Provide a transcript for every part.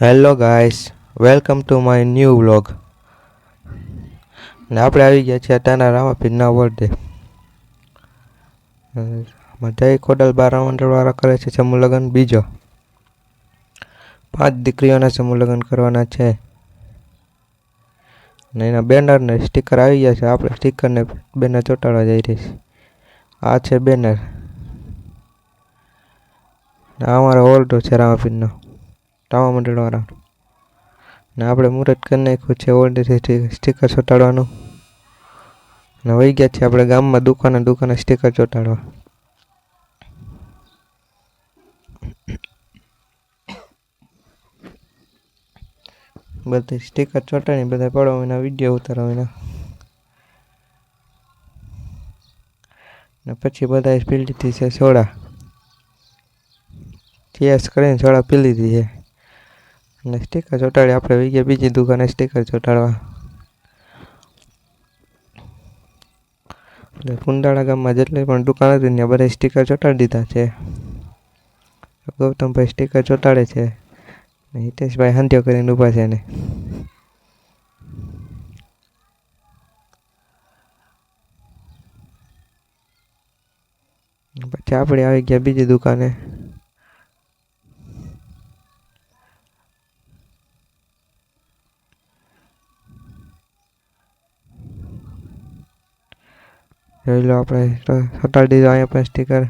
Hello guys, welcome to my new vlog. ને આપણે આવી ગયા છીએ ત્યાંના રામાપીરના બર્થડે. જય ખોડલ બાર મંડળવાળા કરે છે સમૂહ લગ્ન બીજો. 5 દીકરીઓના સમૂહ લગ્ન કરવાના છે. ને એના બેનર ને સ્ટીકર આવી ગયા છે. આપણે સ્ટીકરને બેનર ચોંટાડવા જઈ રહી છે. આ છે બેનર. આ અમારો ઓલ્ડો છે રામાપીરનો, રામા મંડળવાળા. ને આપણે મુહૂર્ત કરી નાખ્યું છે ઓલ્ડેથી સ્ટીકર ચોંટાડવાનું. ને વહી ગયા છે આપણે ગામમાં દુકાને સ્ટીકર ચોંટાડવા. બધી સ્ટીકર ચોંટાડી બધા પડવાના વિડીયો ઉતારવાના. ને પછી બધા પી લીધી છે સોડા. ચેસ કરીને સોડા પી લીધી છે. અને સ્ટીકર ચોંટાડી આપણે વહી ગયા બીજી દુકાને સ્ટીકર ચોંટાડવા. કુંડાળા ગામમાં જેટલી પણ દુકાન હતી ત્યાં બધા સ્ટીકર ચોંટાડી દીધા છે. ગૌતમભાઈ સ્ટીકર ચોંટાડે છે. હિતેશભાઈ હાંધ્યો કરીને ઊભા છે ને. પછી આપણે આવી ગયા બીજી દુકાને. જોઈ લો આપણે ચોંટાડી દીધો અહીંયા પણ સ્ટીકર.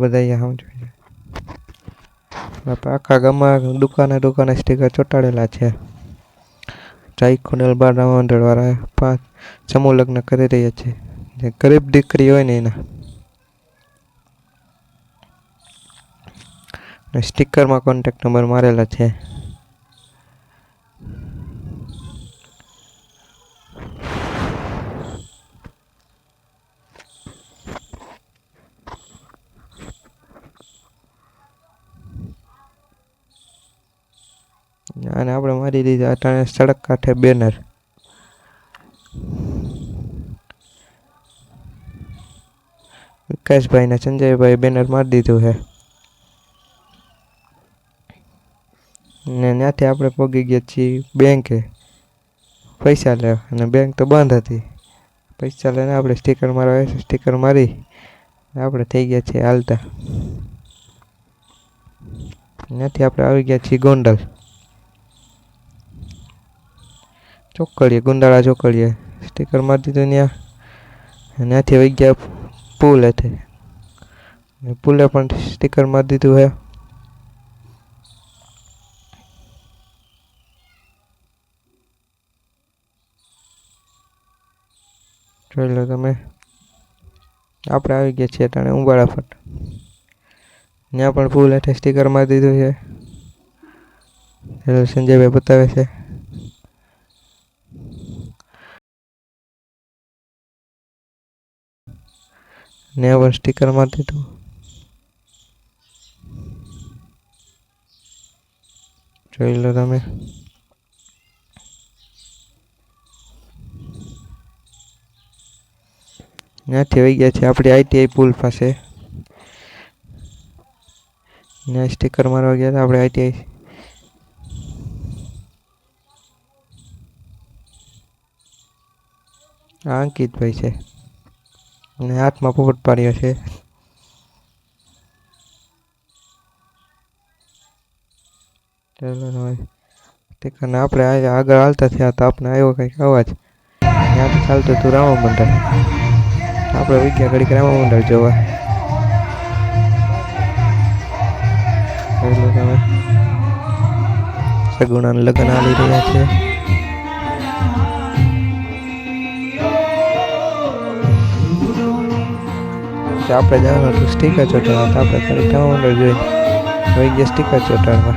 બધા અહીંયા સમજો. આખા ગામમાં દુકાને સ્ટીકર ચોંટાડેલા છે. જય ખોડલ બાર રામા મંડળવાળા 5 સમૂહ લગ્ન કરી રહ્યા છે. જે ગરીબ દીકરી હોય ને એના. સ્ટીકરમાં કોન્ટેક્ટ નંબર મારેલા છે. અને આપણે મારી દીધા અટાણે સડક કાંઠે બેનર. વિકાસભાઈ ને સંજયભાઈ બેનર મારી દીધું છે. ને ત્યાંથી આપણે પહોંચી ગયા છીએ બેંકે પૈસા લેવા. અને બેંક તો બંધ હતી. પૈસા લઈને આપણે સ્ટીકર મારવા સ્ટીકર મારી આપણે થઈ ગયા છીએ હાલતા. ત્યાંથી આપણે આવી ગયા છીએ ગોંડલ ચોકડીએ, ગુંદાળા ચોકડીએ સ્ટીકર મારી દીધું ત્યાં. ત્યાંથી વહી ગયા પુલ હતી. પુલે પણ સ્ટીકર મારી દીધું છે. જોઈ લો તમે. આપણે આવી ગયા છીએ તાણે ઉંબાળા ફટ. ત્યાં પણ પુલ હેઠે સ્ટીકર મારી દીધું છે. સંજયભાઈ બતાવે છે. ને પણ સ્ટીકર મારી દીધું. જોઈ લો તમે. ત્યાંથી વહી ગયા છે આપણી આઈટીઆઈ પુલ પાસે. ત્યાં સ્ટીકર મારવા ગયા હતા આપણે આઈટીઆઈ. આ અંકિતભાઈ છે અને હાથમાં પોપટ પાડ્યો છે. સ્ટીકરને આપણે આગળ હાલતા થયા તો આપણે આવ્યો કંઈક અવાજ. ત્યાંથી ચાલતું હતું રામા મંડળ. આપણે વિદ્યા ઘડીક રામા મંડળ જોવા. સગુણાના લગ્ન આવી રહ્યા છે. આપણે જવાનું હતું સ્ટીકર ચોંટાડવા. તો આપણે ઘડીક રામા મંડળ જોઈ વહી ગયા સ્ટીકર ચોંટાડવા.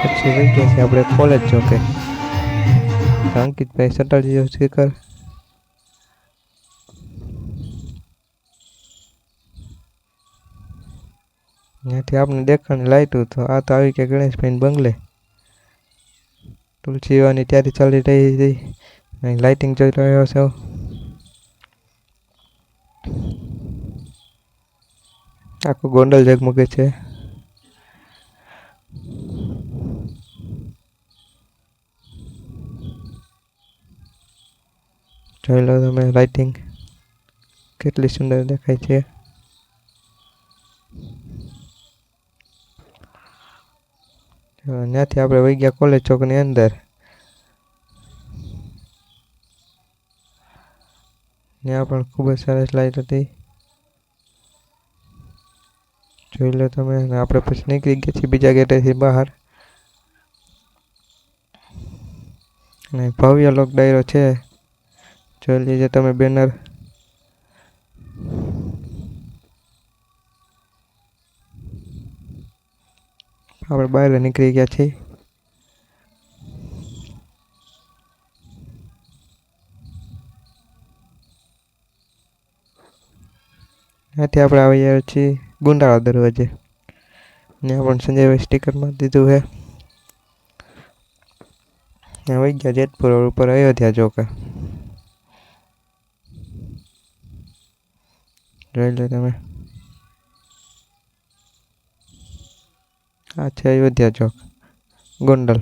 પછી વહી ગયા છે આપણે કોલેજ ચોકે. અંકિતભાઈ ચોંટાડી દીધું સ્ટીકર. ત્યાંથી આપણે દેખાણ લાઈટું તો આ તો આવી કે ગણેશભાઈ બંગલે. તુલસી વિવાહની તૈયારી ચાલી રહી હતી. અહીં લાઇટિંગ જોઈ રહ્યો છો. આખું ગોંડલ ઝગમગે છે. જોઈ લો તમે લાઇટિંગ કેટલી સુંદર દેખાય છે. ત્યાંથી આપણે વહી ગયા કોલેજ ચોકની અંદર. ત્યાં પણ ખૂબ જ સરસ લાઇટ હતી. જોઈ લો તમે. આપણે પછી નીકળી ગયા છીએ બીજા ગેટેથી બહાર. અને ભવ્ય લોક ડાયરો છે. જોઈ લીજે તમે બેનર. આપણે બહાર નીકળી ગયા છીએ. ત્યાંથી આપણે આવી ગયા છીએ ગુંડાળા દરવાજે. ત્યાં પણ સંજયભાઈ સ્ટીકર મારી દીધું છે. ત્યાં વહી ગયા જેતપુર રોડ ઉપર અયોધ્યા ચોકે. જોઈ લો તમે. આ છે અયોધ્યા ચોક ગોંડલ.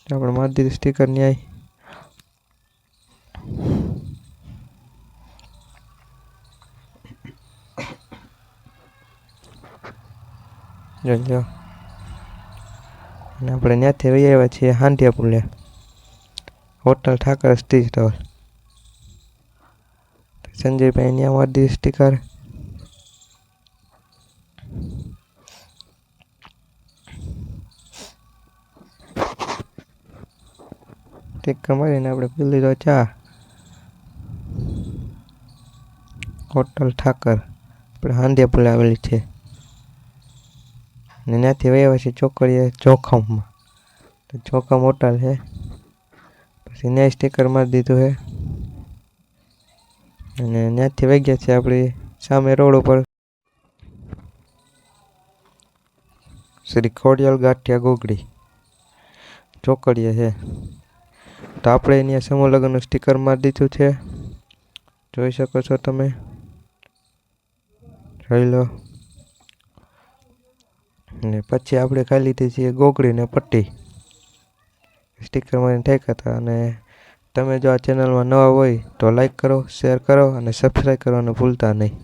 આપણે મારી દીધું સ્ટીકર ન્યાય. જોઈ લો. અને આપણે ત્યાંથી વહી આવ્યા છીએ હાંડિયા પુલે. Hotel Thakar stitch store. સંજયભાઈ ત્યાં મારી દીધું સ્ટીકર. સ્ટીકર મારીને આપણે પી લીધો ચા. હોટલ ઠાકર આપણે હાંડિયા પુલે આવેલી છે. ને ત્યાંથી વહી છે ચોકડીએ જોખમમાં. તો જોખમ હોટલ છે. પછી ન્યાય સ્ટીકર મારી દીધું છે. અને ત્યાંથી વહી ગયા છે આપણી સામે રોડ ઉપર શ્રી ખોડિયાલ ગાંઠિયા ગોગડી ચોકડીએ છે. તો આપણે અહીંયા સમૂહ લગ્નનું સ્ટીકર મારી દીધું છે. જોઈ શકો છો તમે. જોઈ લો. ને પછી આપણે ખાઈ લીધી છે ગોગડીને પટ્ટી. સ્ટીકર મારીને ઠેકા હતા. અને તમે જો આ ચેનલમાં નવા હોય તો લાઈક કરો, શેર કરો અને સબસ્ક્રાઈબ કરવાનું ભૂલતા નહીં.